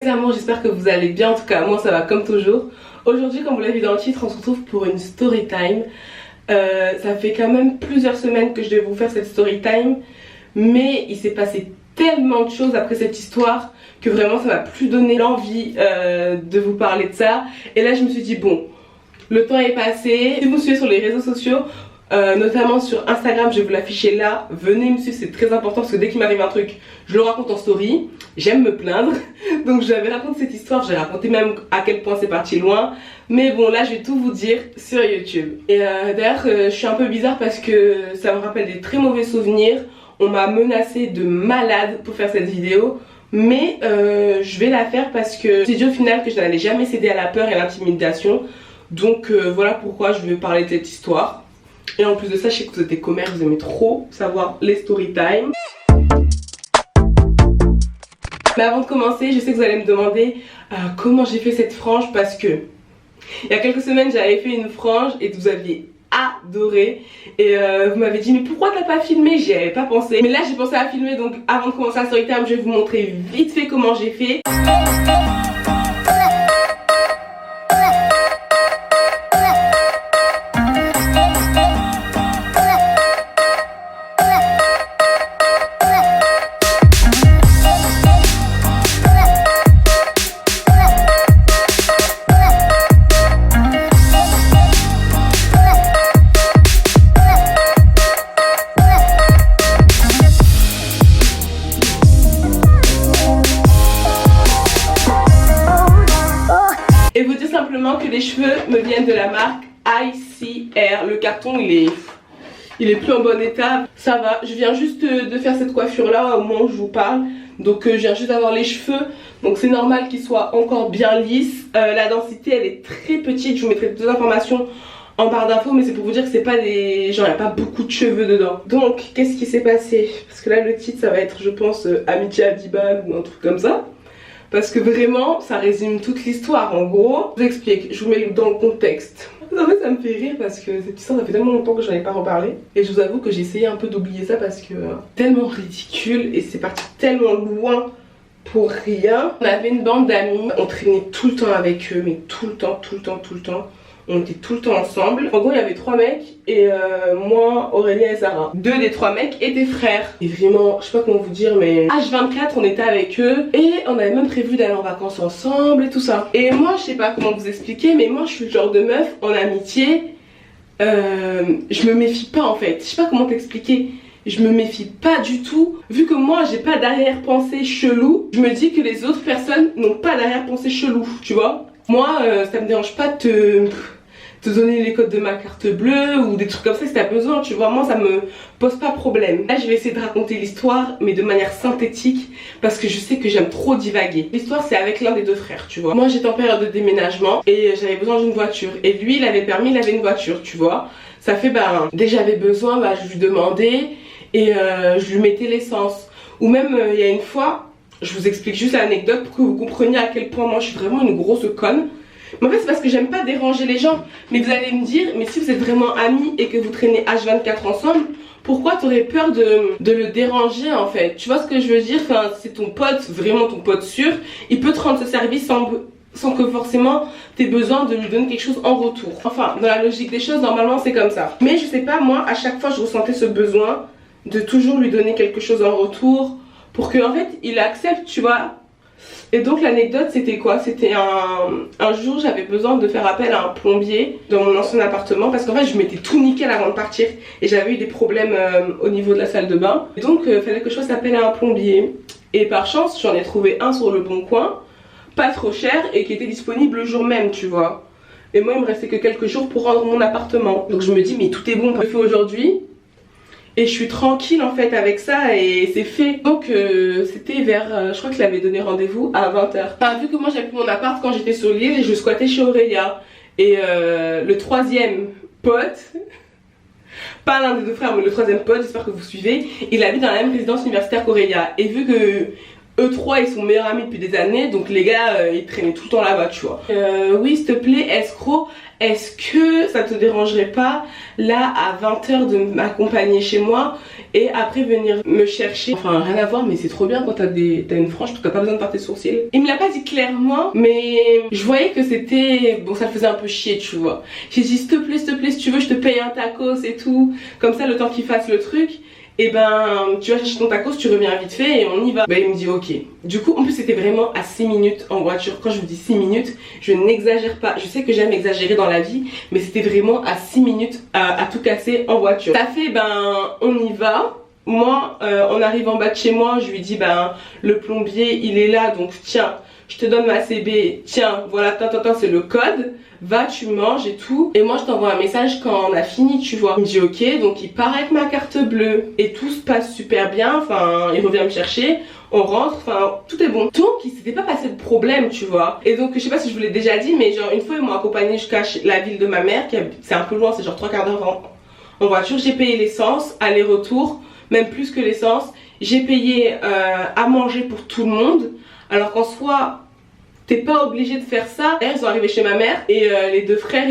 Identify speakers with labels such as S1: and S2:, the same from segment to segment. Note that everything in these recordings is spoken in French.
S1: Les amours, j'espère que vous allez bien, en tout cas moi ça va comme toujours. Aujourd'hui, comme vous l'avez vu dans le titre, on se retrouve pour une story time. Ça fait quand même plusieurs semaines que je devais vous faire cette story time, mais il s'est passé tellement de choses après cette histoire que vraiment ça m'a plus donné l'envie de vous parler de ça. Et là je me suis dit bon, le temps est passé. Si vous me suivez sur les réseaux sociaux, notamment sur Instagram, je vais vous l'afficher là, venez me suivre, c'est très important parce que dès qu'il m'arrive un truc, je le raconte en story. J'aime me plaindre, donc je vais raconter cette histoire, j'ai raconté même à quel point c'est parti loin. Mais bon, là je vais tout vous dire sur YouTube. Et d'ailleurs je suis un peu bizarre parce que ça me rappelle des très mauvais souvenirs. On m'a menacé de malade pour faire cette vidéo, mais je vais la faire parce que j'ai dit au final que je n'allais jamais céder à la peur et à l'intimidation. Donc voilà pourquoi je vais parler de cette histoire. Et en plus de ça, je sais que vous êtes des commères, vous aimez trop savoir les story time. Mais avant de commencer, je sais que vous allez me demander comment j'ai fait cette frange, parce que il y a quelques semaines j'avais fait une frange et vous aviez adoré. Et vous m'avez dit mais pourquoi t'as pas filmé? J'y avais pas pensé. Mais là j'ai pensé à filmer, donc avant de commencer la story time, je vais vous montrer vite fait comment j'ai fait. Et vous dire simplement que les cheveux me viennent de la marque ICR. Le carton il est plus en bon état. Ça va, je viens juste de faire cette coiffure là au moment où je vous parle. Donc je viens juste d'avoir les cheveux. Donc c'est normal qu'ils soient encore bien lisses. La densité elle est très petite. Je vous mettrai toutes les informations en barre d'infos, mais c'est pour vous dire que c'est pas des... genre il n'y a pas beaucoup de cheveux dedans. Donc qu'est-ce qui s'est passé? Parce que là le titre ça va être je pense Amitié à 10 balles ou un truc comme ça. Parce que vraiment, ça résume toute l'histoire. En gros, je vous explique, je vous mets dans le contexte. En fait, ça me fait rire parce que cette histoire, ça fait tellement longtemps que j'en ai pas reparlé. Et je vous avoue que j'ai essayé un peu d'oublier ça parce que tellement ridicule et c'est parti tellement loin pour rien. On avait une bande d'amis, on traînait tout le temps avec eux, mais tout le temps. On était tout le temps ensemble. En gros, il y avait 3 mecs et moi, Aurélien et Sarah. 2 des 3 mecs étaient frères. Et vraiment, je sais pas comment vous dire, mais H24, on était avec eux et on avait même prévu d'aller en vacances ensemble et tout ça. Et moi, je sais pas comment vous expliquer, mais moi, je suis le genre de meuf en amitié. Je me méfie pas en fait. Je sais pas comment t'expliquer. Je me méfie pas du tout. Vu que moi, j'ai pas d'arrière-pensée chelou, je me dis que les autres personnes n'ont pas d'arrière-pensée chelou, tu vois. Moi, ça me dérange pas de te donner les codes de ma carte bleue ou des trucs comme ça si t'as besoin, tu vois. Moi ça me pose pas problème. Là je vais essayer de raconter l'histoire mais de manière synthétique parce que je sais que j'aime trop divaguer. L'histoire c'est avec l'un des 2 frères, tu vois. Moi j'étais en période de déménagement et j'avais besoin d'une voiture et lui il avait permis, il avait une voiture, tu vois. Ça fait dès que j'avais besoin, je lui demandais et je lui mettais l'essence. Ou même il y a une fois, je vous explique juste l'anecdote pour que vous compreniez à quel point moi je suis vraiment une grosse conne. Mais en fait c'est parce que j'aime pas déranger les gens. Mais vous allez me dire, mais si vous êtes vraiment amis et que vous traînez H24 ensemble, pourquoi t'aurais peur de le déranger en fait? Tu vois ce que je veux dire? Enfin, c'est ton pote, vraiment ton pote sûr, il peut te rendre ce service sans que forcément t'aies besoin de lui donner quelque chose en retour. Enfin, dans la logique des choses, normalement c'est comme ça. Mais je sais pas, moi à chaque fois je ressentais ce besoin de toujours lui donner quelque chose en retour pour que en fait il accepte, tu vois. Et donc l'anecdote c'était quoi? C'était un jour j'avais besoin de faire appel à un plombier dans mon ancien appartement parce qu'en fait je m'étais tout nickel avant de partir et j'avais eu des problèmes au niveau de la salle de bain. Et donc il fallait que je fasse appel à un plombier. Et par chance j'en ai trouvé un sur le bon coin, pas trop cher et qui était disponible le jour même, tu vois. Et moi il me restait que quelques jours pour rendre mon appartement. Donc je me dis mais tout est bon, je le fais aujourd'hui. Et je suis tranquille en fait avec ça et c'est fait. Donc c'était vers, je crois qu'il avait donné rendez-vous à 20h. Enfin, vu que moi j'avais pris mon appart quand j'étais sur l'île et je squattais chez Aurélia. Et le 3e pote, pas l'un des 2 frères mais le 3e pote, j'espère que vous suivez, il habite dans la même résidence universitaire qu'Aurélia. Et vu que eux trois ils sont meilleurs amis depuis des années, donc les gars ils traînaient tout le temps là-bas, tu vois. Oui s'il te plaît escroc, est-ce que ça te dérangerait pas là à 20h de m'accompagner chez moi et après venir me chercher? Enfin rien à voir, mais c'est trop bien quand t'as une frange parce que t'as pas besoin de faire tes sourcils. Il me l'a pas dit clairement, mais je voyais que c'était... Bon, ça le faisait un peu chier, tu vois. J'ai dit s'il te plaît, si tu veux je te paye un tacos et tout, comme ça le temps qu'il fasse le truc, et ben tu vas chercher ton tacos, tu reviens vite fait et on y va. Bah il me dit ok. Du coup en plus c'était vraiment à 6 minutes en voiture. Quand je vous dis 6 minutes, je n'exagère pas. Je sais que j'aime exagérer dans la vie, mais c'était vraiment à 6 minutes à tout casser en voiture. Ça fait ben on y va. Moi on arrive en bas de chez moi, je lui dis ben le plombier il est là, donc tiens je te donne ma CB, tiens voilà c'est le code, va tu manges et tout, et moi je t'envoie un message quand on a fini, tu vois. Il me dit ok, donc il part avec ma carte bleue et tout se passe super bien, enfin il revient me chercher, on rentre, enfin tout est bon. Donc il s'était pas passé de problème, tu vois. Et donc je sais pas si je vous l'ai déjà dit, mais genre une fois ils m'ont accompagné jusqu'à la ville de ma mère, c'est un peu loin, c'est genre 3/4 d'heure en voiture. J'ai payé l'essence, aller-retour, même plus que l'essence. J'ai payé à manger pour tout le monde. Alors qu'en soi, t'es pas obligé de faire ça. Ils sont arrivés chez ma mère et les deux frères,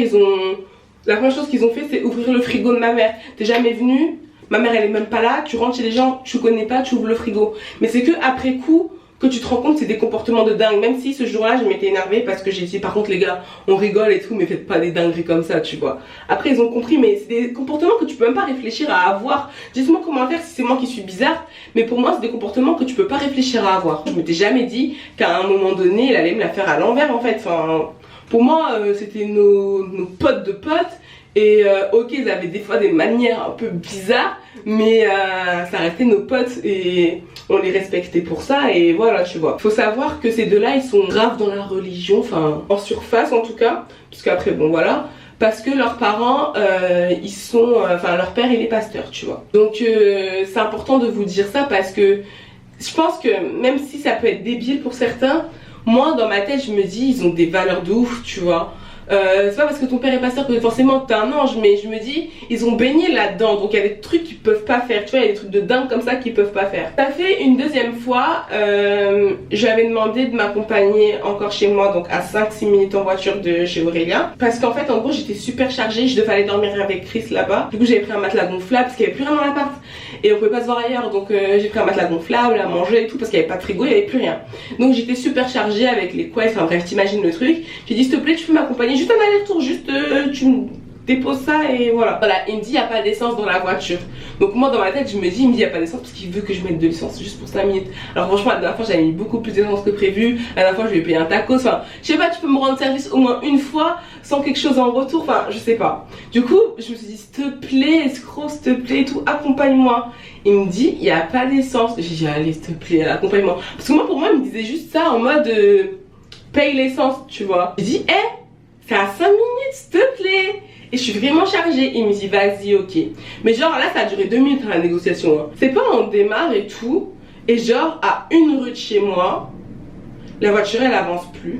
S1: la première chose qu'ils ont fait, c'est ouvrir le frigo de ma mère. T'es jamais venu, ma mère elle est même pas là, tu rentres chez les gens, tu connais pas, tu ouvres le frigo. Mais c'est que après coup que tu te rends compte c'est des comportements de dingue. Même si ce jour-là je m'étais énervée parce que j'ai dit par contre les gars on rigole et tout, mais faites pas des dingueries comme ça, tu vois. Après ils ont compris, mais c'est des comportements que tu peux même pas réfléchir à avoir. Dites-moi en commentaire si c'est moi qui suis bizarre, mais pour moi c'est des comportements que tu peux pas réfléchir à avoir. Je m'étais jamais dit qu'à un moment donné il allait me la faire à l'envers en fait. Enfin, pour moi c'était nos potes de potes. Et ok ils avaient des fois des manières un peu bizarres, mais ça restait nos potes et on les respectait pour ça, et voilà tu vois. Faut savoir que ces deux là ils sont graves dans la religion, enfin en surface en tout cas, parce qu'après bon voilà, parce que leurs parents ils sont, enfin leur père il est pasteur, tu vois. Donc c'est important de vous dire ça parce que je pense que même si ça peut être débile pour certains, moi dans ma tête je me dis ils ont des valeurs de ouf, tu vois. C'est pas parce que ton père est pasteur que forcément t'es un ange, mais je me dis ils ont baigné là-dedans, donc il y a des trucs qu'ils peuvent pas faire, tu vois, il y a des trucs de dingue comme ça qu'ils peuvent pas faire. Ça fait une deuxième fois, j'avais demandé de m'accompagner encore chez moi, donc à 5-6 minutes en voiture de chez Aurélien, parce qu'en fait en gros j'étais super chargée, je devais aller dormir avec Chris là-bas. Du coup j'avais pris un matelas gonflable parce qu'il y avait plus rien dans l'appart et on pouvait pas se voir ailleurs, donc j'ai pris un matelas gonflable à manger et tout parce qu'il y avait pas de frigo, il y avait plus rien. Donc j'étais super chargée avec les couettes, enfin bref t'imagines le truc. J'ai dit s'il te plaît tu peux m'accompagner juste un aller-retour, juste tu me déposes ça et voilà. Voilà, il me dit il n'y a pas d'essence dans la voiture. Donc moi dans ma tête je me dis il me dit il n'y a pas d'essence parce qu'il veut que je mette de l'essence juste pour 5 minutes. Alors franchement la dernière fois j'avais mis beaucoup plus d'essence que prévu. La dernière fois je lui ai payé un tacos, enfin je sais pas, tu peux me rendre service au moins une fois sans quelque chose en retour, enfin je sais pas. Du coup je me suis dit s'il te plaît escroc, s'il te plaît et tout, accompagne-moi. Il me dit il n'y a pas d'essence. J'ai dit allez s'il te plaît accompagne-moi. Parce que moi pour moi il me disait juste ça en mode paye l'essence, tu vois. J'ai dit c'est à 5 minutes s'il te plaît. Et je suis vraiment chargée. Il me dit vas-y ok. Mais genre là ça a duré 2 minutes la négociation, hein. C'est pas on démarre et tout, et genre à une rue de chez moi la voiture elle avance plus.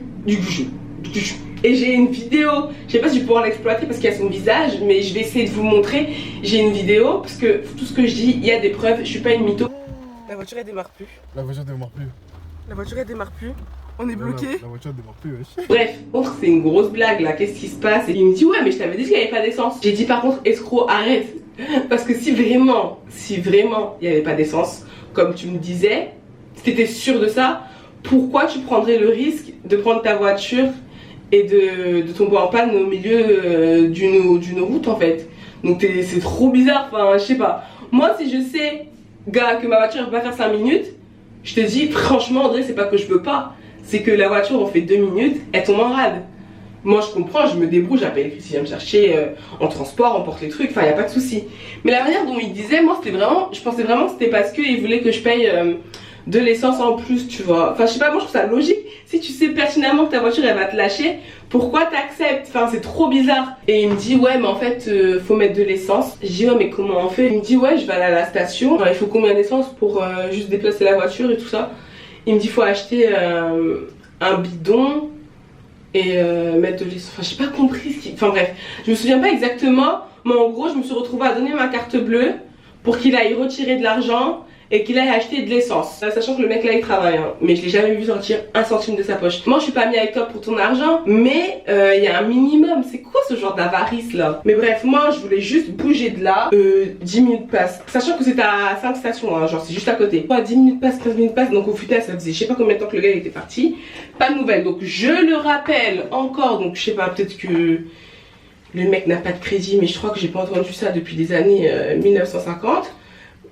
S1: Et j'ai une vidéo, je sais pas si je vais pouvoir l'exploiter parce qu'il y a son visage, mais je vais essayer de vous montrer. J'ai une vidéo parce que tout ce que je dis il y a des preuves, je suis pas une mytho. La voiture elle démarre plus.
S2: La voiture démarre plus.
S1: La voiture elle démarre plus. On est bloqué.
S2: La voiture démarre plus, wesh.
S1: Bref, contre c'est une grosse blague là, qu'est-ce qui se passe? Et il me dit ouais mais je t'avais dit qu'il n'y avait pas d'essence. J'ai dit par contre escroc arrête. Parce que si vraiment il n'y avait pas d'essence, comme tu me disais, si t'étais sûr de ça, pourquoi tu prendrais le risque de prendre ta voiture et de tomber en panne au milieu d'une route en fait? Donc c'est trop bizarre, enfin je sais pas. Moi si je sais, gars, que ma voiture va pas faire 5 minutes, je te dis franchement André c'est pas que je veux pas. C'est que la voiture on fait 2 minutes, elle tombe en rade. Moi je comprends, je me débrouille, j'appelle Chris, il vient me chercher en transport, on porte les trucs, enfin y a pas de souci. Mais la manière dont il disait, moi c'était vraiment, je pensais vraiment que c'était parce qu'il voulait que je paye de l'essence en plus, tu vois. Enfin je sais pas, moi je trouve ça logique. Si tu sais pertinemment que ta voiture elle va te lâcher, pourquoi t'acceptes? Enfin c'est trop bizarre. Et il me dit ouais mais en fait faut mettre de l'essence. Je dis ouais mais comment on fait? Il me dit ouais je vais aller à la station, alors, il faut combien d'essence pour juste déplacer la voiture et tout ça. Il me dit faut acheter un bidon et mettre de l'essence. Enfin j'ai pas compris ce qu'il... Enfin bref, je me souviens pas exactement, mais en gros je me suis retrouvée à donner ma carte bleue pour qu'il aille retirer de l'argent et qu'il aille acheter de l'essence. Sachant que le mec là il travaille, hein, mais je l'ai jamais vu sortir un centime de sa poche. Moi je suis pas mis avec toi pour ton argent, mais il y a un minimum. C'est quoi ce genre d'avarice là? Mais bref, moi je voulais juste bouger de là. 10 minutes passent. Sachant que c'est à 5 stations, hein, genre c'est juste à côté. Quoi, 10 minutes passent, 15 minutes passent, donc au final ça faisait je sais pas combien de temps que le gars était parti. Pas de nouvelles, donc je le rappelle encore, donc je sais pas, peut-être que le mec n'a pas de crédit, mais je crois que j'ai pas entendu ça depuis des années 1950.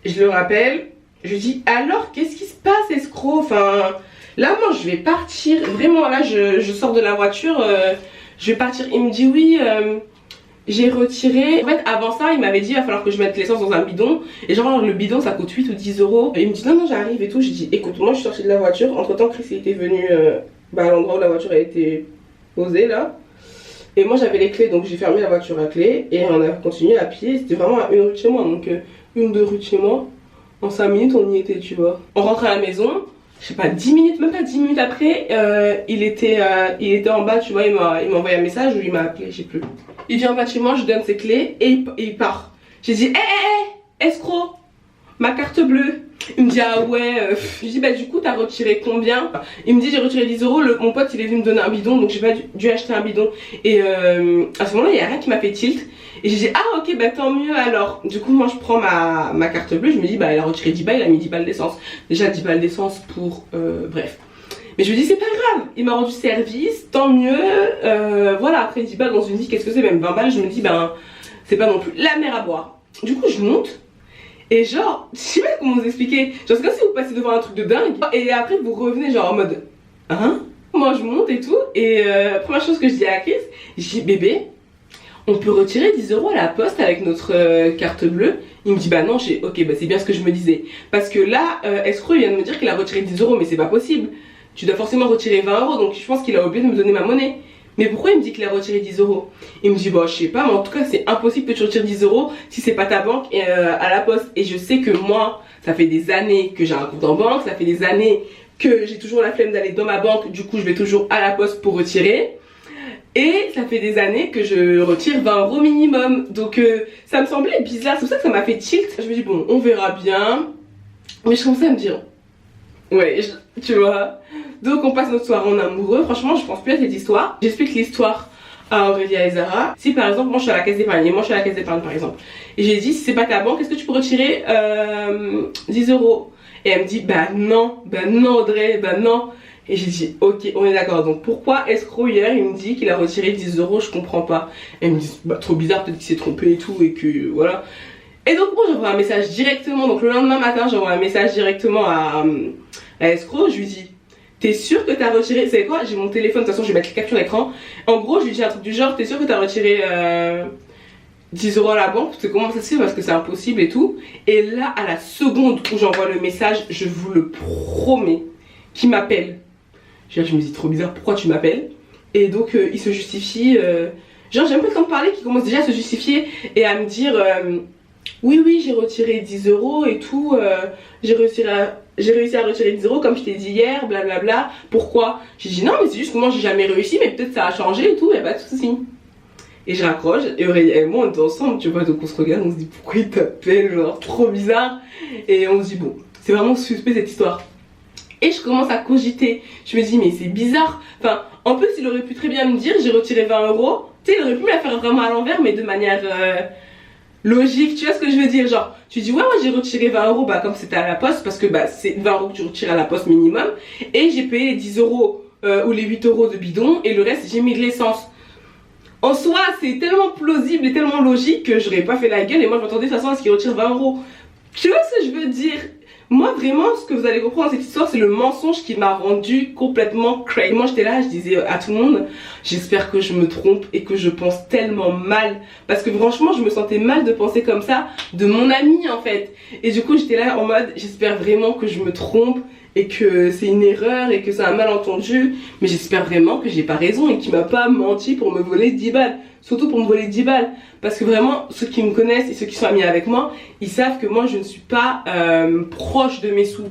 S1: Je le rappelle. Je lui dis alors qu'est-ce qui se passe escroc, enfin là moi je vais partir, vraiment là je sors de la voiture, je vais partir. Il me dit oui j'ai retiré, en fait avant ça il m'avait dit il va falloir que je mette l'essence dans un bidon et genre le bidon ça coûte 8 ou 10 euros. Et il me dit non j'arrive et tout. J'ai dit écoute moi je suis sortie de la voiture, entre temps Chris était venu à l'endroit où la voiture a été posée là. Et moi j'avais les clés donc j'ai fermé la voiture à clé et on a continué à pied, c'était vraiment à une rue de chez moi, donc une ou deux rues de chez moi. En 5 minutes on y était tu vois. On rentre à la maison, je sais pas 10 minutes, même pas 10 minutes après il était en bas tu vois, il m'a envoyé un message ou il m'a appelé, je sais plus. Il vient en bas de chez moi, je lui donne ses clés et il part. J'ai dit escroc, ma carte bleue. Il me dit ah ouais, je dis bah du coup t'as retiré combien? Il me dit j'ai retiré 10 euros, mon pote il est venu me donner un bidon donc j'ai pas dû acheter un bidon. Et à ce moment là il y a rien qui m'a fait tilt. Et j'ai dit ah ok bah tant mieux alors. Du coup moi je prends ma carte bleue, je me dis bah il a retiré 10 balles, il a mis 10 balles d'essence. Déjà 10 balles d'essence pour bref. Mais je me dis c'est pas grave, il m'a rendu service, tant mieux. Voilà, après 10 balles dans une vie qu'est-ce que c'est, même 20 balles je me dis ben c'est pas non plus la mer à boire. Du coup je monte. Et genre, je sais pas comment vous expliquer, genre c'est comme si vous passez devant un truc de dingue et après vous revenez genre en mode hein. Moi je monte et tout et première chose que je dis à Chris, je dis bébé on peut retirer 10 euros à la poste avec notre carte bleue. Il me dit bah non, j'ai ok bah c'est bien ce que je me disais. Parce que là, escroc il vient de me dire qu'il a retiré 10 euros mais c'est pas possible. Tu dois forcément retirer 20 euros donc je pense qu'il a oublié de me donner ma monnaie. Mais pourquoi il me dit qu'il a retiré 10 euros? Il me dit bah je sais pas mais en tout cas c'est impossible que tu retires 10 euros si c'est pas ta banque à la poste. Et je sais que moi ça fait des années que j'ai un compte en banque, ça fait des années que j'ai toujours la flemme d'aller dans ma banque, du coup je vais toujours à la poste pour retirer. Et ça fait des années que je retire 20 euros minimum. Donc ça me semblait bizarre, c'est pour ça que ça m'a fait tilt. Je me dis bon on verra bien. Mais je commençais à me dire ouais tu vois. Donc on passe notre soirée en amoureux. Franchement je pense plus à cette histoire. J'explique l'histoire à Aurélia et Zara. Si par exemple moi je suis à la caisse d'épargne et moi je suis à la caisse d'épargne par exemple, et j'ai dit si c'est pas ta banque est-ce que tu peux retirer 10 euros? Et elle me dit bah non Audrey, bah non. Et j'ai dit ok on est d'accord. Donc pourquoi escroc hier il me dit qu'il a retiré 10 euros, je comprends pas. Elle me dit bah trop bizarre, peut-être qu'il s'est trompé et tout et que voilà. Et donc moi j'envoie un message directement, donc le lendemain matin j'envoie un message directement à escroc. Je lui dis t'es sûr que t'as retiré, c'est quoi, j'ai mon téléphone, de toute façon je vais mettre les captures d'écran. En gros je lui dis un truc du genre t'es sûr que t'as retiré 10 euros à la banque? Parce que comment ça se fait, parce que c'est impossible et tout. Et là à la seconde où j'envoie le message, je vous le promets, qu'il m'appelle. Je me dis trop bizarre, pourquoi tu m'appelles? Et donc il se justifie, genre j'ai un peu le temps de parler, qu'il commence déjà à se justifier et à me dire oui j'ai retiré 10 euros et tout, j'ai réussi à retirer 10 euros comme je t'ai dit hier, blablabla. Pourquoi? J'ai dit non mais c'est juste que moi j'ai jamais réussi, mais peut-être ça a changé et tout, y'a pas de soucis. Et je raccroche et Aurélia et moi on était ensemble tu vois, donc on se regarde, on se dit pourquoi il t'appelle, genre trop bizarre. Et on se dit bon c'est vraiment suspect cette histoire. Et je commence à cogiter, je me dis mais c'est bizarre. Enfin en plus il aurait pu très bien me dire j'ai retiré 20 euros. Tu sais il aurait pu me la faire vraiment à l'envers mais de manière logique, tu vois ce que je veux dire. Genre tu dis ouais j'ai retiré 20 euros bah comme c'était à la poste, parce que bah c'est 20 euros que tu retires à la poste minimum. Et j'ai payé les 10 euros ou les 8 euros de bidon et le reste j'ai mis de l'essence. En soi c'est tellement plausible et tellement logique que j'aurais pas fait la gueule et moi je m'attendais de toute façon à ce qu'il retire 20 euros. Tu vois ce que je veux dire? Moi vraiment ce que vous allez comprendre dans cette histoire c'est le mensonge qui m'a rendu complètement crazy. Moi j'étais là, je disais à tout le monde j'espère que je me trompe et que je pense tellement mal, parce que franchement je me sentais mal de penser comme ça de mon ami en fait. Et du coup j'étais là en mode j'espère vraiment que je me trompe et que c'est une erreur et que c'est un malentendu, mais j'espère vraiment que j'ai pas raison et qu'il m'a pas menti pour me voler 10 balles. Surtout pour me voler 10 balles, parce que vraiment ceux qui me connaissent et ceux qui sont amis avec moi, ils savent que moi je ne suis pas proche de mes sous.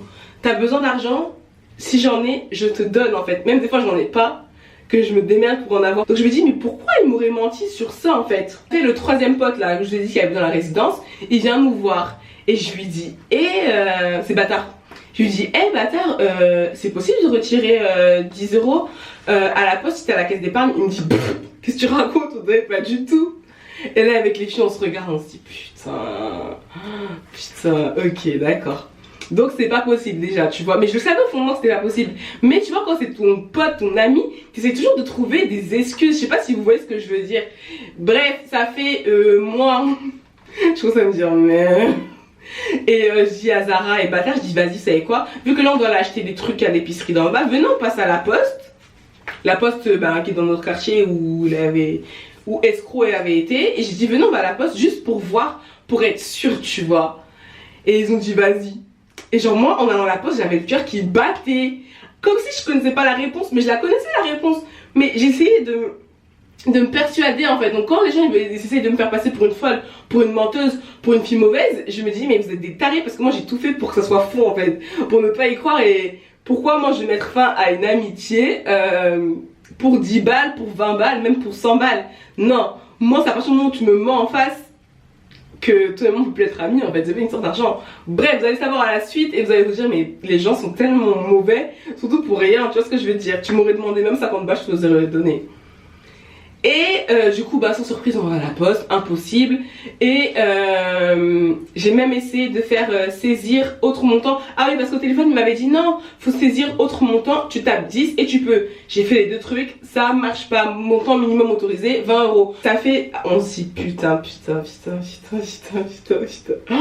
S1: T'as besoin d'argent, si j'en ai je te donne en fait, même des fois j'en ai pas, que je me démerde pour en avoir. Donc je me dis mais pourquoi il m'aurait menti sur ça en fait. Et le troisième pote là, je vous ai dit qu'il avait dans la résidence, il vient nous voir Et je lui dis, c'est bâtard. Je lui dis, bâtard, c'est possible de retirer 10 euros à la poste si t'es à la caisse d'épargne? Il me dit, qu'est-ce que tu racontes? On dirait pas du tout. Et là, avec les filles, on se regarde, on se dit, putain, ok, d'accord. Donc c'est pas possible déjà, tu vois. Mais je le savais au fond de moi que c'était pas possible. Mais tu vois, quand c'est ton pote, ton ami, tu essaies toujours de trouver des excuses. Je sais pas si vous voyez ce que je veux dire. Bref, ça fait moi. Je commence à me dire, mais. Et je dis à Zara et bâtard, je dis, vas-y, savez quoi? Vu que là, on doit aller acheter des trucs à l'épicerie d'en bas, venons, on passe à la poste. La poste qui est dans notre quartier où Escroc avait été. Et j'ai dit, venons, on va à la poste juste pour voir, pour être sûr, tu vois. Et ils ont dit, vas-y. Et genre moi en allant à la poste j'avais le cœur qui battait comme si je connaissais pas la réponse, mais je la connaissais la réponse, mais j'essayais de me persuader en fait. Donc quand les gens ils essayent de me faire passer pour une folle, pour une menteuse, pour une fille mauvaise, je me dis mais vous êtes des tarés, parce que moi j'ai tout fait pour que ça soit faux en fait, pour ne pas y croire. Et pourquoi moi je vais mettre fin à une amitié pour 10 balles, pour 20 balles, même pour 100 balles? Non, moi c'est à partir du moment où tu me mens en face que tout le monde ne peut plus être amis en fait, c'est pas une sorte d'argent. Bref, vous allez savoir à la suite et vous allez vous dire mais les gens sont tellement mauvais, surtout pour rien, tu vois ce que je veux dire. Tu m'aurais demandé même 50 balles, je te les aurais donné. Et du coup sans surprise on va à la poste, impossible. Et j'ai même essayé de faire saisir autre montant. Ah oui, parce qu'au téléphone il m'avait dit non, faut saisir autre montant, tu tapes 10 et tu peux. J'ai fait les deux trucs, ça marche pas. Montant minimum autorisé 20 euros. Ça fait, on se dit putain. Oh,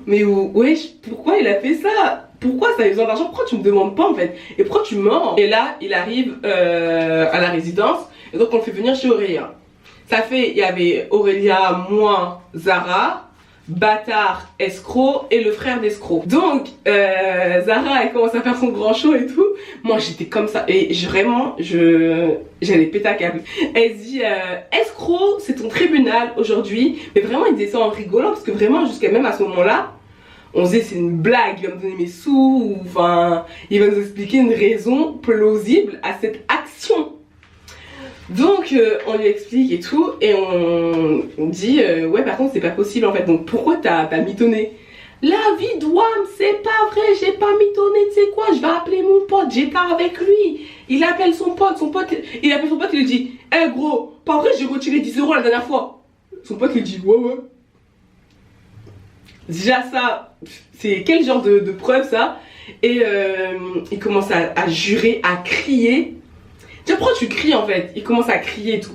S1: mais wesh, pourquoi il a fait ça? Pourquoi ça a besoin d'argent? Pourquoi tu me demandes pas en fait? Et pourquoi tu mens? Et là il arrive à la résidence. Et donc on le fait venir chez Aurélia. Ça fait, il y avait Aurélia, moi, Zara, bâtard, escroc et le frère d'escroc. Donc Zara elle commence à faire son grand show et tout. Moi j'étais comme ça et j'allais péter à câble. Elle dit escroc, c'est ton tribunal aujourd'hui. Mais vraiment il disait ça en rigolant parce que vraiment jusqu'à même à ce moment là on se disait c'est une blague, il va me donner mes sous, ou enfin il va nous expliquer une raison plausible à cette action. Donc on lui explique et tout et on dit ouais par contre c'est pas possible en fait, donc pourquoi t'as mitonné? La vie d'Ouam, c'est pas vrai, j'ai pas mitonné, tu sais quoi, je vais appeler mon pote, j'étais avec lui. Il appelle son pote, il appelle son pote, il lui dit hé gros, pas vrai j'ai retiré 10 euros la dernière fois. Son pote lui dit ouais. Déjà ça, c'est quel genre de preuve ça? Et il commence à jurer, à crier. Pourquoi tu cries en fait? Il commence à crier et tout.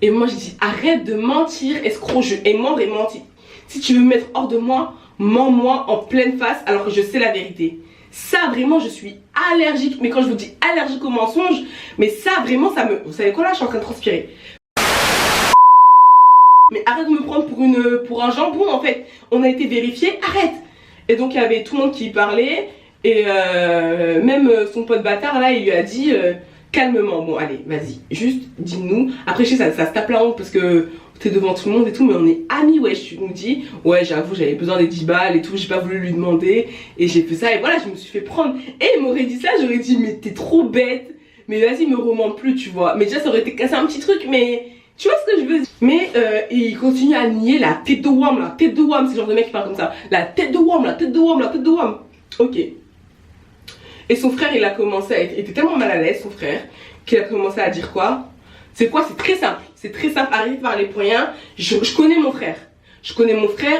S1: Et moi je dis arrête de mentir, escroc, et mentir. Si tu veux me mettre hors de moi, mens-moi en pleine face alors que je sais la vérité. Ça vraiment je suis allergique, mais quand je vous dis allergique au mensonge, mais ça vraiment ça me... Vous savez quoi là, je suis en train de transpirer. Mais arrête de me prendre pour un jambon en fait. On a été vérifié, arrête. Et donc il y avait tout le monde qui parlait. Et même son pote bâtard là il lui a dit... calmement, bon allez, vas-y, juste dis-nous. Après je sais ça se tape la honte parce que t'es devant tout le monde et tout, mais on est amis, ouais, tu nous dis, ouais j'avoue j'avais besoin des 10 balles et tout, j'ai pas voulu lui demander et j'ai fait ça et voilà, je me suis fait prendre. Et il m'aurait dit ça, j'aurais dit mais t'es trop bête, mais vas-y me remonte plus, tu vois. Mais déjà ça aurait été cassé un petit truc, mais tu vois ce que je veux dire. Mais il continue à nier la tête de Wam, c'est le genre de mec qui parle comme ça. La tête de Wam. Ok. Et son frère il a commencé à être, il était tellement mal à l'aise son frère, qu'il a commencé à dire quoi? C'est quoi? C'est très simple, arrive par les poignets. Je connais mon frère.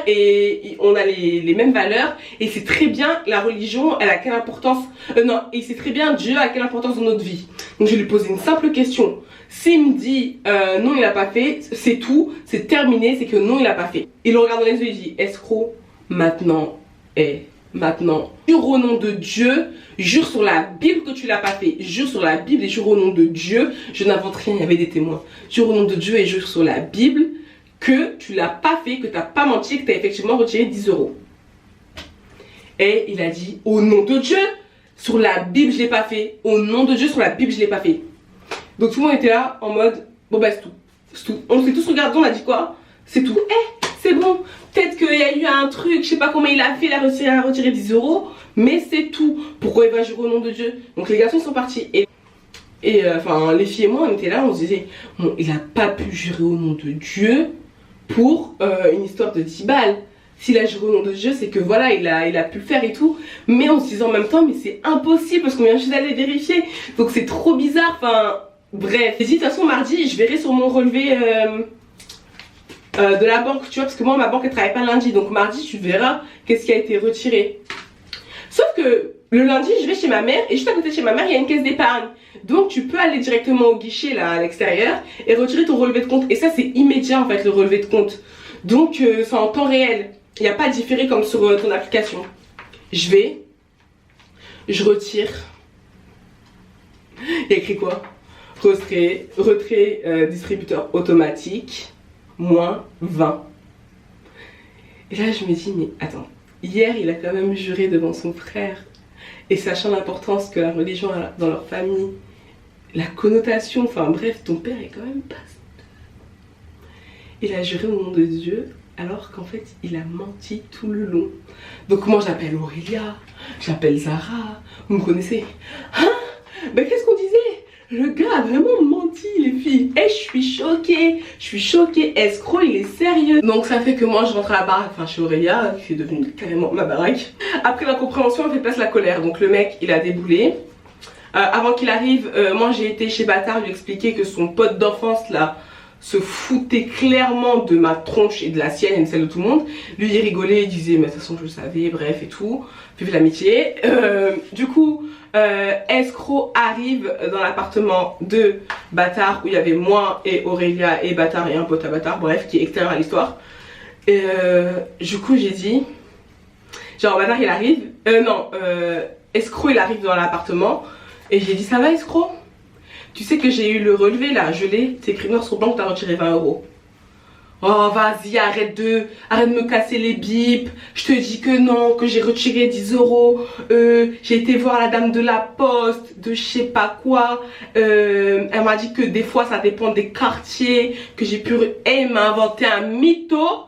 S1: Et on a les mêmes valeurs. Et c'est très bien la religion, elle a quelle importance? Non, et c'est très bien Dieu a quelle importance dans notre vie. Donc je vais lui poser une simple question. S'il me dit non il a pas fait, c'est tout, c'est terminé, c'est que non il a pas fait. Il le regarde dans les yeux et il dit escroc, maintenant, jure au nom de Dieu, jure sur la Bible que tu l'as pas fait, jure sur la Bible et jure au nom de Dieu, je n'invente rien, il y avait des témoins, jure au nom de Dieu et jure sur la Bible que tu l'as pas fait, que tu n'as pas menti, que tu as effectivement retiré 10 euros. Et il a dit au nom de Dieu, sur la Bible je l'ai pas fait, au nom de Dieu sur la Bible je l'ai pas fait. Donc tout le monde était là en mode bon bah c'est tout, on s'est tous regardés, on a dit quoi? C'est tout, c'est bon. Peut-être qu'il y a eu un truc, je sais pas comment il a fait, il a retiré 10 euros, mais c'est tout. Pourquoi il va jurer au nom de Dieu? Donc les garçons ils sont partis. Et enfin les filles et moi on était là, on se disait bon il a pas pu jurer au nom de Dieu pour une histoire de 10 balles. s'il a juré au nom de Dieu, c'est que voilà, il a pu le faire et tout. Mais en se disant en même temps, mais c'est impossible parce qu'on vient juste d'aller vérifier. Donc c'est trop bizarre, enfin bref. J'ai dit de toute façon mardi, je verrai sur mon relevé de la banque, tu vois, parce que moi ma banque elle travaille pas lundi. Donc mardi tu verras qu'est-ce qui a été retiré. Sauf que le lundi je vais chez ma mère et juste à côté de chez ma mère il y a une caisse d'épargne. Donc tu peux aller directement au guichet là à l'extérieur et retirer ton relevé de compte. Et ça c'est immédiat en fait le relevé de compte. Donc c'est en temps réel. Il n'y a pas différé comme sur ton application. Je vais, je retire. Il y a écrit quoi? Retrait distributeur automatique, moins 20. Et là je me dis, mais attends, hier il a quand même juré devant son frère. Et sachant l'importance que la religion a dans leur famille, la connotation, enfin bref, ton père est quand même pasteur. Il a juré au nom de Dieu. Alors qu'en fait, il a menti tout le long. Donc moi j'appelle Aurélia, j'appelle Zara, vous me connaissez. Hein? Ben qu'est-ce qu'on disait? Le gars a vraiment menti les filles. Et je suis choquée, escroc, il est sérieux. Donc ça fait que moi je rentre à la baraque, enfin chez Aurélia, qui est devenue carrément ma baraque. Après l'incompréhension, on fait place la colère. Donc le mec, il a déboulé. Avant qu'il arrive, moi j'ai été chez Bâtard lui expliquer que son pote d'enfance là, se foutait clairement de ma tronche et de la sienne et de celle de tout le monde. Lui il rigolait, il disait mais de toute façon je le savais, bref et tout. Vive l'amitié. Du coup escroc arrive dans l'appartement de Bâtard où il y avait moi et Aurélia et Bâtard et un pote à Bâtard, bref qui est extérieur à l'histoire. Et du coup j'ai dit genre Bâtard il arrive, escroc il arrive dans l'appartement et j'ai dit ça va escroc? Tu sais que j'ai eu le relevé là, je l'ai, c'est écrit noir sur blanc que t'as retiré 20 €. Oh vas-y, arrête de me casser les bips. Je te dis que non, que j'ai retiré 10 €. J'ai été voir la dame de la poste, de je sais pas quoi. Elle m'a dit que des fois ça dépend des quartiers, que j'ai pu... Et il m'a inventé un mytho.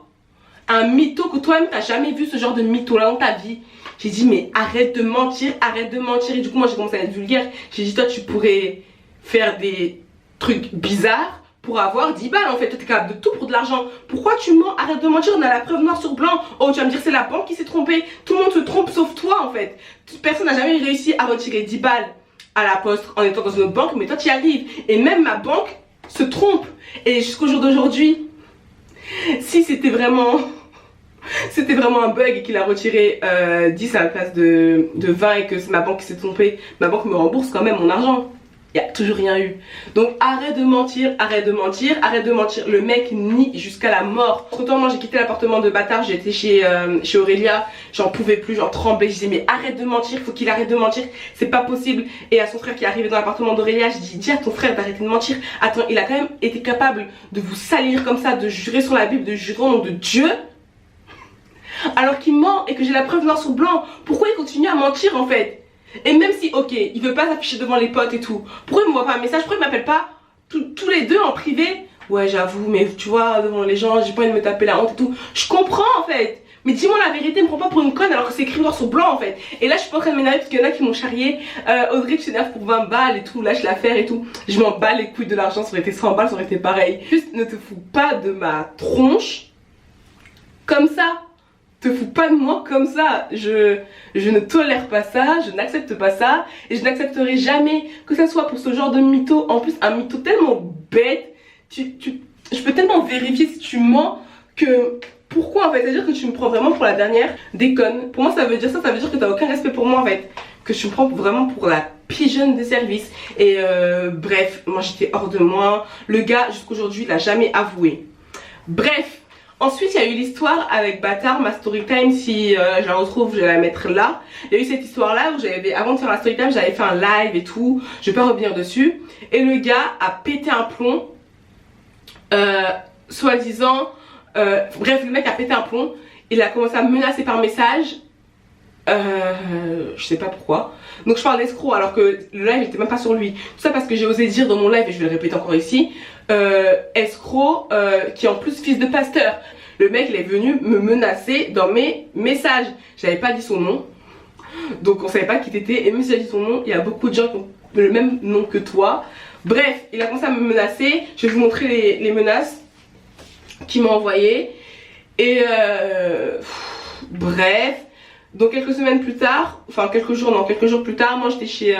S1: Un mytho que toi-même t'as jamais vu ce genre de mytho là dans ta vie. J'ai dit mais arrête de mentir, arrête de mentir. Et du coup moi j'ai commencé à être vulgaire. J'ai dit toi tu pourrais faire des trucs bizarres pour avoir 10 balles en fait. Toi t'es capable de tout pour de l'argent. Pourquoi tu mens? Arrête de mentir, on a la preuve noir sur blanc. Oh tu vas me dire c'est la banque qui s'est trompée. Tout le monde se trompe sauf toi en fait. Personne n'a jamais réussi à retirer 10 balles à la poste en étant dans une autre banque. Mais toi tu y arrives. Et même ma banque se trompe. Et jusqu'au jour d'aujourd'hui, si c'était vraiment un bug et qu'il a retiré 10 à la place de 20 et que c'est ma banque qui s'est trompée, ma banque me rembourse quand même mon argent. Il n'y a toujours rien eu. Donc arrête de mentir, arrête de mentir, arrête de mentir. Le mec nie jusqu'à la mort. Entre temps moi j'ai quitté l'appartement de Bâtard, j'étais chez Aurélia, j'en pouvais plus, j'en tremblais. Je disais mais arrête de mentir, faut qu'il arrête de mentir, c'est pas possible. Et à son frère qui est arrivé dans l'appartement d'Aurélia, je dis à ton frère d'arrêter de mentir. Attends, il a quand même été capable de vous salir comme ça, de jurer sur la Bible, de jurer au nom de Dieu, alors qu'il ment et que j'ai la preuve noir sur blanc. Pourquoi il continue à mentir en fait? Et même si, ok, il veut pas s'afficher devant les potes et tout, pourquoi il me voit pas un message? Pourquoi il m'appelle pas tous les deux en privé? Ouais j'avoue, mais tu vois, devant les gens, j'ai pas envie de me taper la honte et tout. Je comprends en fait. Mais dis-moi la vérité, me prends pas pour une conne alors que c'est écrit noir sur blanc en fait. Et là je suis pas en train de m'énerver parce qu'il y en a qui m'ont charrié. Audrey tu t'énerves pour 20 balles et tout, lâche l'affaire et tout. Je m'en bats les couilles de l'argent, ça aurait été 100 balles, ça aurait été pareil. Juste ne te fous pas de ma tronche comme ça. Te fous pas de moi comme ça. Je ne tolère pas ça, je n'accepte pas ça. Et je n'accepterai jamais que ça soit pour ce genre de mytho. En plus un mytho tellement bête. Je peux tellement vérifier si tu mens que... Pourquoi en fait? C'est-à-dire que tu me prends vraiment pour la dernière déconne. Pour moi ça veut dire ça veut dire que t'as aucun respect pour moi en fait. Que tu me prends vraiment pour la pigeonne des services. Et bref, moi j'étais hors de moi. Le gars jusqu'aujourd'hui il a jamais avoué. Bref. Ensuite, il y a eu l'histoire avec Bâtard, ma story time, si je la retrouve, je vais la mettre là. Il y a eu cette histoire là où j'avais, avant de faire la story time, j'avais fait un live et tout, je vais pas revenir dessus. Et le gars a pété un plomb, soi-disant, bref, le mec a pété un plomb, il a commencé à me menacer par message, je sais pas pourquoi. Donc je parle d'escroc alors que le live n'était même pas sur lui. Tout ça parce que j'ai osé dire dans mon live, et je vais le répéter encore ici, escroc qui est en plus fils de pasteur. Le mec il est venu me menacer dans mes messages. J'avais pas dit son nom, donc on savait pas qui t'étais. Et même si j'ai dit son nom, il y a beaucoup de gens qui ont le même nom que toi. Bref, il a commencé à me menacer. Je vais vous montrer les menaces qu'il m'a envoyées. Et bref, donc quelques semaines plus tard, enfin quelques jours plus tard, moi j'étais chez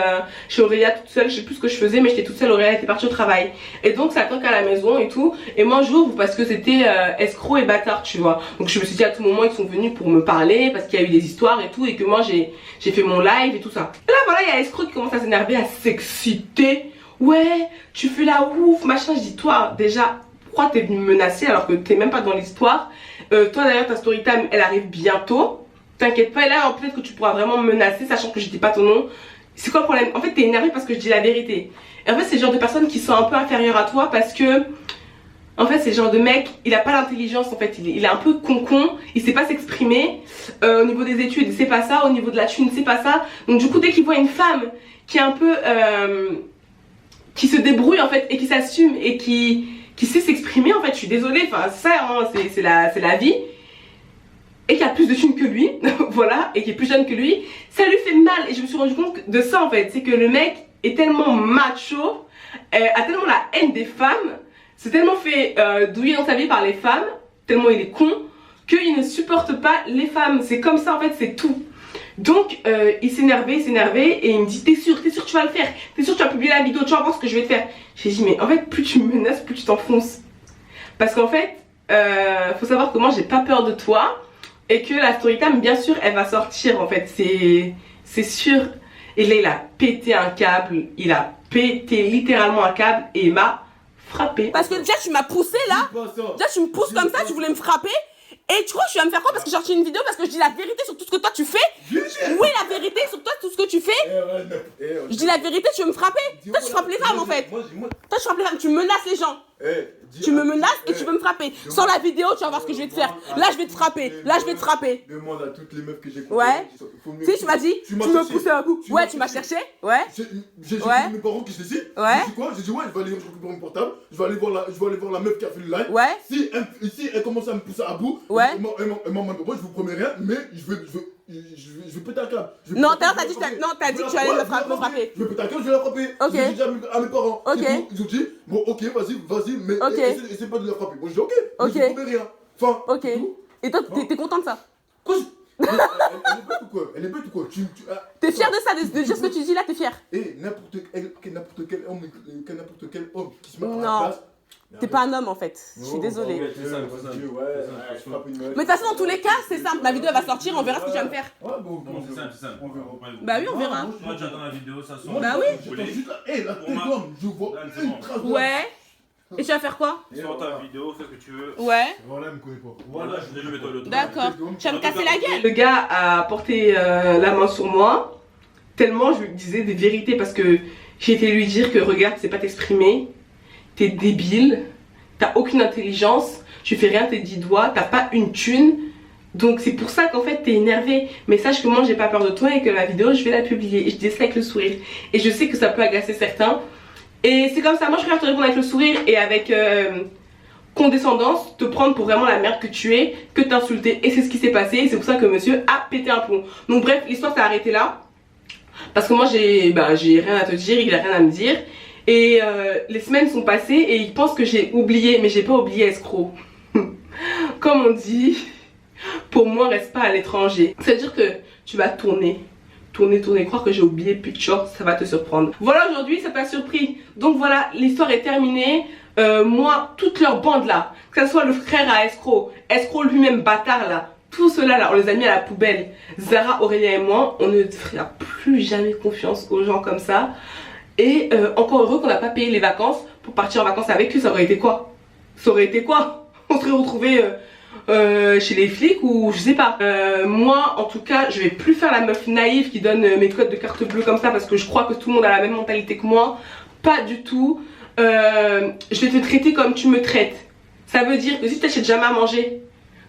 S1: Aurélia toute seule, je sais plus ce que je faisais mais j'étais toute seule, Aurélia était partie au travail. Et donc ça toque à la maison et tout, et moi j'ouvre parce que c'était escroc et bâtard, tu vois. Donc je me suis dit à tout moment ils sont venus pour me parler parce qu'il y a eu des histoires et tout, et que moi j'ai fait mon live et tout ça. Et là voilà, il y a escroc qui commence à s'énerver, à s'exciter. Ouais, tu fais la ouf, machin. Je dis toi déjà, pourquoi t'es venu me menacer alors que t'es même pas dans l'histoire? Toi d'ailleurs ta story time elle arrive bientôt. T'inquiète pas, et là peut-être que tu pourras vraiment me menacer sachant que je dis pas ton nom. C'est quoi le problème? En fait t'es énervé parce que je dis la vérité. Et en fait c'est le genre de personnes qui sont un peu inférieures à toi parce que en fait c'est le genre de mec, il a pas l'intelligence en fait, il est un peu con, il sait pas s'exprimer. Au niveau des études il sait pas ça, au niveau de la thune c'est pas ça. Donc du coup dès qu'il voit une femme qui est un peu qui se débrouille en fait et qui s'assume et qui sait s'exprimer, en fait je suis désolée, enfin ça hein, c'est la vie, et qui a plus de thunes que lui voilà, et qui est plus jeune que lui, ça lui fait mal. Et je me suis rendu compte de ça en fait, c'est que le mec est tellement macho, a tellement la haine des femmes, s'est tellement fait douiller dans sa vie par les femmes, tellement il est con, qu'il ne supporte pas les femmes. C'est comme ça en fait, c'est tout. Donc il s'énervait et il me dit t'es sûr tu vas le faire, t'es sûr tu vas publier la vidéo, tu vas voir ce que je vais te faire. J'ai dit mais en fait plus tu me menaces plus tu t'enfonces, parce qu'en fait faut savoir que moi j'ai pas peur de toi et que la story time bien sûr elle va sortir en fait, c'est sûr. Et là il a pété un câble, il a pété littéralement un câble et il m'a frappé. Parce que déjà tu m'as poussé là, déjà tu me pousses comme ça, tu voulais me frapper. Et tu crois que je vais me faire quoi? Parce que j'ai sorti une vidéo, parce que je dis la vérité sur tout ce que toi tu fais. Oui, la vérité sur toi, tout ce que tu fais. Je dis la vérité, tu veux me frapper. Toi tu frappes les femmes en fait. Toi tu frappes les femmes, tu menaces les gens. Tu me menaces et tu veux me frapper. Sans la vidéo, tu vas voir ce que je vais te faire. Là je vais te frapper, là je vais te frapper.
S2: Demande à toutes les meufs que j'ai.
S1: Ouais. Si tu m'as dit, tu me poussais un coup. Ouais, tu m'as cherché. Ouais.
S2: J'ai dit mes parents qui étaient ici.
S1: Ouais.
S2: J'ai dit quoi? J'ai dit ouais, je vais aller récupérer mon portable. Je vais aller voir la meuf qui a fait le live.
S1: Ouais.
S2: Si elle commence à me pousser à bout,
S1: ouais.
S2: Moi je vous promets rien, mais je vais péter un câble.
S1: Non, t'as dit que tu allais me frapper.
S2: Je vais péter un câble, je vais la frapper.
S1: Ok.
S2: J'ai dit à mes parents.
S1: Ok.
S2: Ils ont dit bon ok vas-y, mais essaie pas de la frapper. Moi je dis ok.
S1: Ok.
S2: Je vous promets rien. Enfin.
S1: Ok. Et toi t'es content de ça?
S2: Quoi? Elle est bête ou quoi? Elle est bête ou quoi?
S1: T'es fier de ça, de dire ce que tu dis là, t'es fier?
S2: Et n'importe quel homme qui se met à la place.
S1: T'es pas un homme en fait, je suis désolée. Mais de toute façon dans tous les cas c'est simple, la vidéo elle va sortir, on verra ce que tu vas me faire.
S2: Ouais bon
S3: c'est simple.
S1: Bah oui on verra.
S3: Moi tu attends la vidéo, ça sort.
S1: Bah oui.
S2: Eh la tête d'homme, je vois une trace.
S1: Ouais. Et tu vas faire quoi?
S3: Sors ta vidéo, fais ce que tu veux.
S1: Ouais.
S2: Voilà, elle me connaît pas.
S3: Voilà, je vais mettre le truc.
S1: D'accord. Tu vas me casser la gueule. Le gars a porté la main sur moi, tellement je lui disais des vérités parce que j'ai été lui dire que regarde, tu sais pas t'exprimer, t'es débile, t'as aucune intelligence, tu fais rien tes 10 doigts, t'as pas une thune. Donc c'est pour ça qu'en fait t'es énervé. Mais sache que moi j'ai pas peur de toi et que la vidéo je vais la publier. Et je dis ça avec le sourire. Et je sais que ça peut agacer certains. Et c'est comme ça, moi je préfère te répondre avec le sourire et avec condescendance, te prendre pour vraiment la merde que tu es, que t'insulter. Et c'est ce qui s'est passé, et c'est pour ça que monsieur a pété un plomb. Donc bref, l'histoire s'est arrêtée là. Parce que moi j'ai rien à te dire, il a rien à me dire. Et les semaines sont passées et il pense que j'ai oublié, mais j'ai pas oublié escroc. Comme on dit, pour moi reste pas à l'étranger. C'est-à-dire que tu vas tourner, croire que j'ai oublié Picture, ça va te surprendre. Voilà, aujourd'hui ça t'a surpris. Donc voilà, l'histoire est terminée. Moi, toute leur bande là, que ce soit le frère à escroc lui-même bâtard là, tout cela là, on les a mis à la poubelle. Zara, Aurélia et moi, on ne fera plus jamais confiance aux gens comme ça. Et encore heureux qu'on n'a pas payé les vacances pour partir en vacances avec eux. Ça aurait été quoi? On serait retrouvés chez les flics ou je sais pas. Moi en tout cas je vais plus faire la meuf naïve qui donne mes codes de carte bleue comme ça parce que je crois que tout le monde a la même mentalité que moi. Pas du tout. Je vais te traiter comme tu me traites. Ça veut dire que si tu t'achètes jamais à manger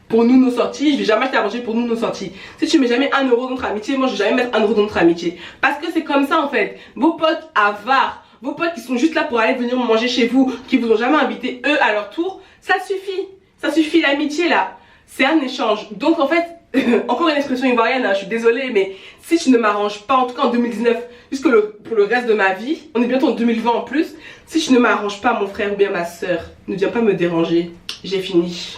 S1: pour nous nos sorties, je vais jamais acheter à manger pour nous nos sorties. Si tu mets jamais 1 euro dans notre amitié, moi je vais jamais mettre 1 euro dans notre amitié. Parce que c'est comme ça en fait. Vos potes avares, vos potes qui sont juste là pour aller venir manger chez vous, qui vous ont jamais invité eux à leur tour, ça suffit. Ça suffit, l'amitié là, c'est un échange. Donc en fait, encore une expression ivoirienne, hein, je suis désolée, mais si tu ne m'arranges pas, en tout cas en 2019, pour le reste de ma vie, on est bientôt en 2020 en plus, si tu ne m'arranges pas mon frère ou bien ma soeur, ne viens pas me déranger, j'ai fini.